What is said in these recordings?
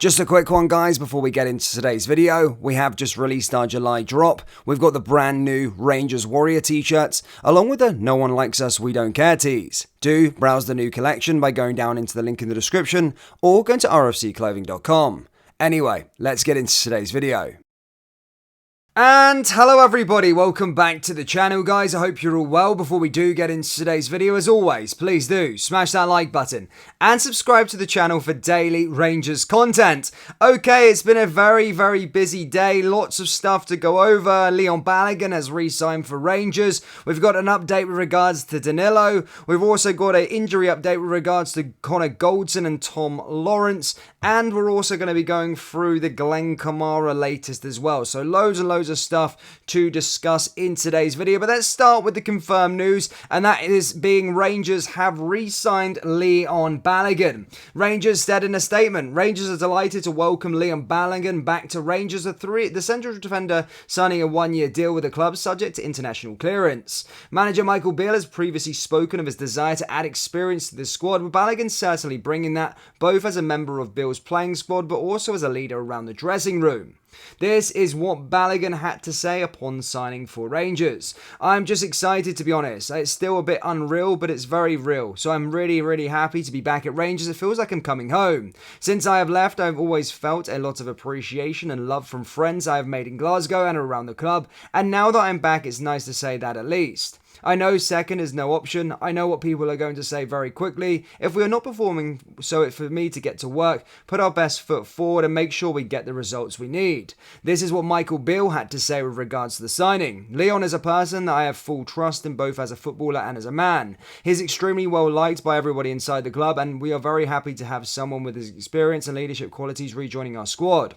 Just a quick one, guys, before we get into today's video. We have just released our July drop. We've got the brand new Rangers Warrior t-shirts, along with the No One Likes Us, We Don't Care tees. Do browse the new collection by going down into the link in the description, or go to rfcclothing.com. Anyway, let's get into today's video. And hello everybody, welcome back to the channel, guys. I hope you're all well. Before we do get into today's video, as always, please do smash that like button and subscribe to the channel for daily Rangers content. Okay, it's been a very busy day, lots of stuff to go over. Leon Balogun has re-signed for Rangers. We've got an update with regards to Danilo. We've also got an injury update with regards to Connor Goldson and Tom Lawrence, and we're also going to be going through the Glen Kamara latest as well. So loads and loads of stuff to discuss in today's video, but let's start with the confirmed news, and that is being Rangers have re-signed Leon Balogun. Rangers said in a statement, Rangers are delighted to welcome Leon Balogun back to Rangers, the central defender signing a one-year deal with the club subject to international clearance. Manager Michael Beale has previously spoken of his desire to add experience to the squad, with Balogun certainly bringing that, both as a member of Beale's playing squad but also as a leader around the dressing room. This is what Balogun had to say upon signing for Rangers. I'm just excited, to be honest. It's still a bit unreal, but it's very real. So I'm really happy to be back at Rangers. It feels like I'm coming home. Since I have left, I've always felt a lot of appreciation and love from friends I have made in Glasgow and around the club. And now that I'm back, it's nice to say that at least. I know second is no option. I know what people are going to say very quickly. If we are not performing, so it's for me to get to work, put our best foot forward and make sure we get the results we need. This is what Michael Beale had to say with regards to the signing. Leon is a person that I have full trust in, both as a footballer and as a man. He's extremely well liked by everybody inside the club, and we are very happy to have someone with his experience and leadership qualities rejoining our squad.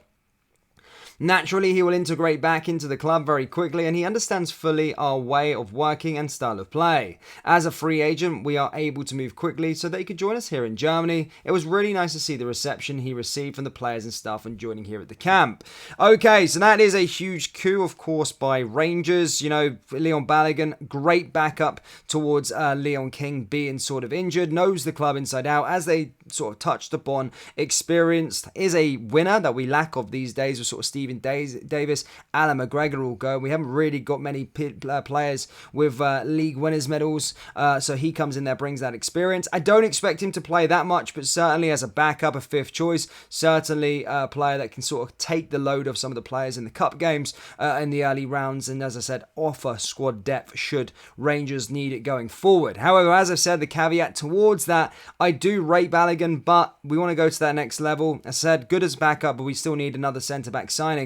Naturally, he will integrate back into the club very quickly, and he understands fully our way of working and style of play. As a free agent, we are able to move quickly so that he could join us here in Germany. It was really nice to see the reception he received from the players and staff when joining here at the camp. Okay, so that is a huge coup, of course, by Rangers. You know, Leon Balogun, great backup towards Leon King being sort of injured, knows the club inside out, as they sort of touched upon. Experienced, is a winner that we lack of these days with sort of Stephen Davis, Alan McGregor all go. We haven't really got many players with league winners medals, so he comes in there, brings that experience. I don't expect him to play that much, but certainly as a backup, a fifth choice, certainly a player that can sort of take the load of some of the players in the cup games in the early rounds, and as I said, offer squad depth should Rangers need it going forward. However, as I said, the caveat towards that, I do rate Balogun, but we want to go to that next level. As I said, good as backup, but we still need another centre-back signing.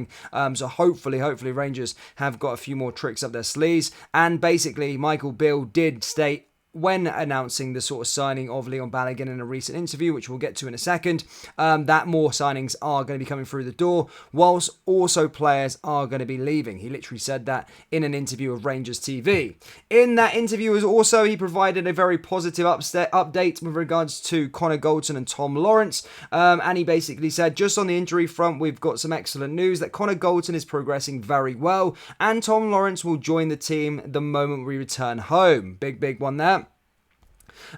So hopefully Rangers have got a few more tricks up their sleeves. And basically, Michael Beale did state when announcing the sort of signing of Leon Balogun in a recent interview, which we'll get to in a second, that more signings are going to be coming through the door, whilst also players are going to be leaving. He literally said that in an interview with Rangers TV. In that interview, he provided a very positive update with regards to Connor Goldson and Tom Lawrence, and he basically said, just on the injury front, we've got some excellent news that Connor Goldson is progressing very well, and Tom Lawrence will join the team the moment we return home. Big one there.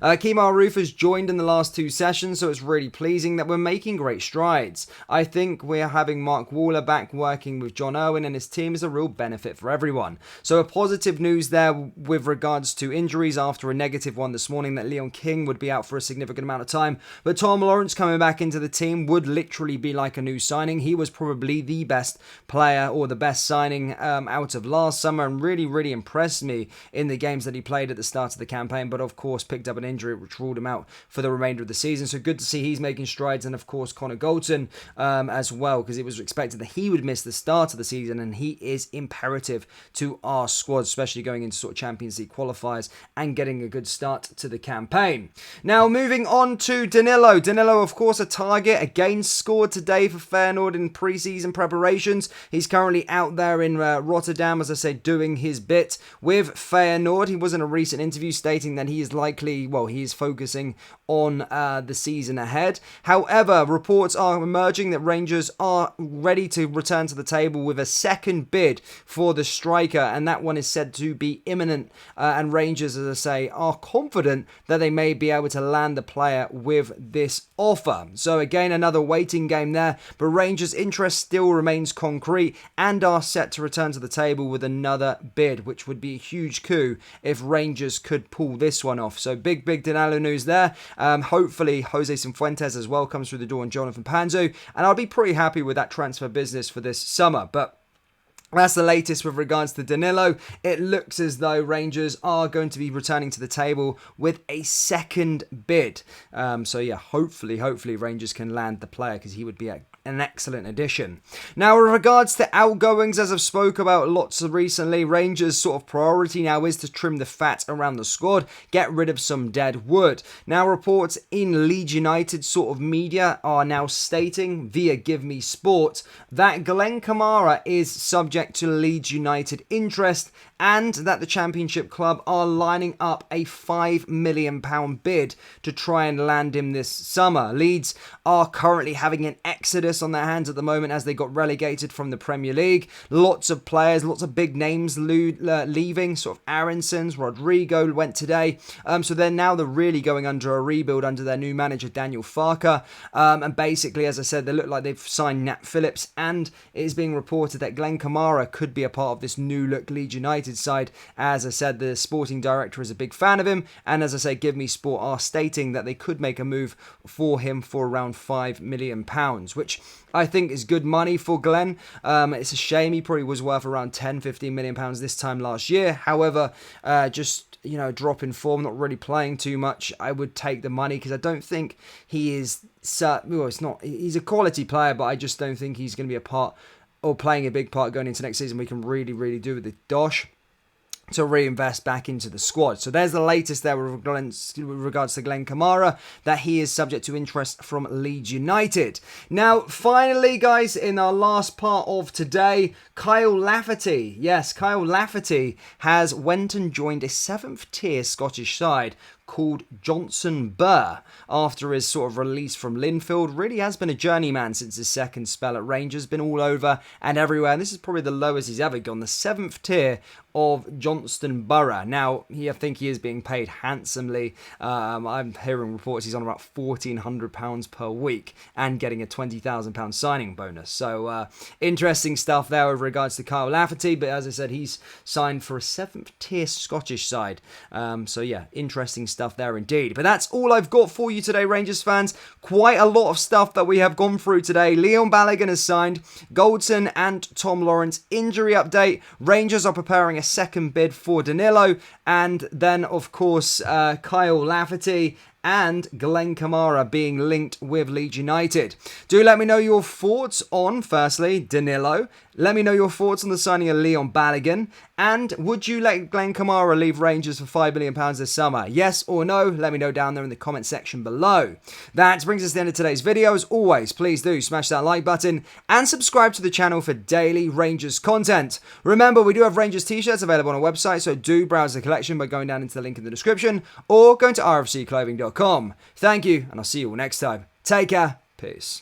Kemar Roof has joined in the last two sessions, so it's really pleasing that we're making great strides. I think we're having Mark Waller back working with John Irwin and his team is a real benefit for everyone. So a positive news there with regards to injuries after a negative one this morning that Leon King would be out for a significant amount of time. But Tom Lawrence coming back into the team would literally be like a new signing. He was probably the best player or the best signing out of last summer, and really impressed me in the games that he played at the start of the campaign, but of course picked up an injury which ruled him out for the remainder of the season. So good to see he's making strides, and of course Connor Goldson as well, because it was expected that he would miss the start of the season, and he is imperative to our squad, especially going into sort of Champions League qualifiers and getting a good start to the campaign. Now moving on to Danilo. Danilo, of course, a target, again scored today for Feyenoord in pre-season preparations. He's currently out there in Rotterdam, as I say, doing his bit with Feyenoord. He was in a recent interview stating that he is likely obviously, well, he is focusing on the season ahead. However, reports are emerging that Rangers are ready to return to the table with a second bid for the striker, and that one is said to be imminent. And Rangers, as I say, are confident that they may be able to land the player with this offer. So again, another waiting game there, but Rangers' interest still remains concrete and are set to return to the table with another bid, which would be a huge coup if Rangers could pull this one off. So big Danilo news there. Hopefully Jose Cifuentes as well comes through the door, and Jonathan Panzu, and I'll be pretty happy with that transfer business for this summer. But that's the latest with regards to Danilo. It looks as though Rangers are going to be returning to the table with a second bid. So yeah, hopefully Rangers can land the player, because he would be an excellent addition. Now, with regards to outgoings, as I've spoke about lots of recently, Rangers' sort of priority now is to trim the fat around the squad, get rid of some dead wood. Now, reports in Leeds United sort of media are now stating via Give Me Sport that Glen Kamara is subject to Leeds United interest, and that the Championship club are lining up a £5 million bid to try and land him this summer. Leeds are currently having an exodus on their hands at the moment as they got relegated from the Premier League. Lots of players, lots of big names leaving, sort of Aronsons, Rodrigo went today. So they're really going under a rebuild under their new manager, Daniel Farke. And basically, as I said, they look like they've signed Nat Phillips, and it is being reported that Glen Kamara could be a part of this new look Leeds United side. As I said, the sporting director is a big fan of him, and as I say, Give Me Sport are stating that they could make a move for him for around £5 million, which I think is good money for Glenn. It's a shame he probably was worth around £10-15 million this time last year. However, drop in form, not really playing too much, I would take the money, because I don't think he is, he's a quality player, but I just don't think he's going to be a part, or playing a big part going into next season. We can really do with the dosh to reinvest back into the squad. So there's the latest there with regards to Glen Kamara, that he is subject to interest from Leeds United. Now, finally, guys, in our last part of today, Kyle Lafferty. Yes, Kyle Lafferty has went and joined a 7th tier Scottish side called Johnston Burr after his sort of release from Linfield. Really has been a journeyman since his second spell at Rangers, been all over and everywhere, and this is probably the lowest he's ever gone, the 7th tier of Johnston Borough. Now, I think he is being paid handsomely. I'm hearing reports he's on about £1,400 per week and getting a £20,000 signing bonus. So interesting stuff there with regards to Kyle Lafferty, but as I said, he's signed for a 7th tier Scottish side. So yeah, interesting stuff there indeed. But that's all I've got for you today, Rangers fans. Quite a lot of stuff that we have gone through today. Leon Balogun has signed, Goldson and Tom Lawrence injury update. Rangers are preparing a second bid for Danilo, and then of course Kyle Lafferty and Glen Kamara being linked with Leeds United. Do let me know your thoughts on, firstly, Danilo. Let me know your thoughts on the signing of Leon Balogun. And would you let Glen Kamara leave Rangers for £5 million this summer? Yes or no? Let me know down there in the comment section below. That brings us to the end of today's video. As always, please do smash that like button and subscribe to the channel for daily Rangers content. Remember, we do have Rangers t-shirts available on our website, so do browse the collection by going down into the link in the description or going to rfcclothing.com. Thank you, and I'll see you all next time. Take care. Peace.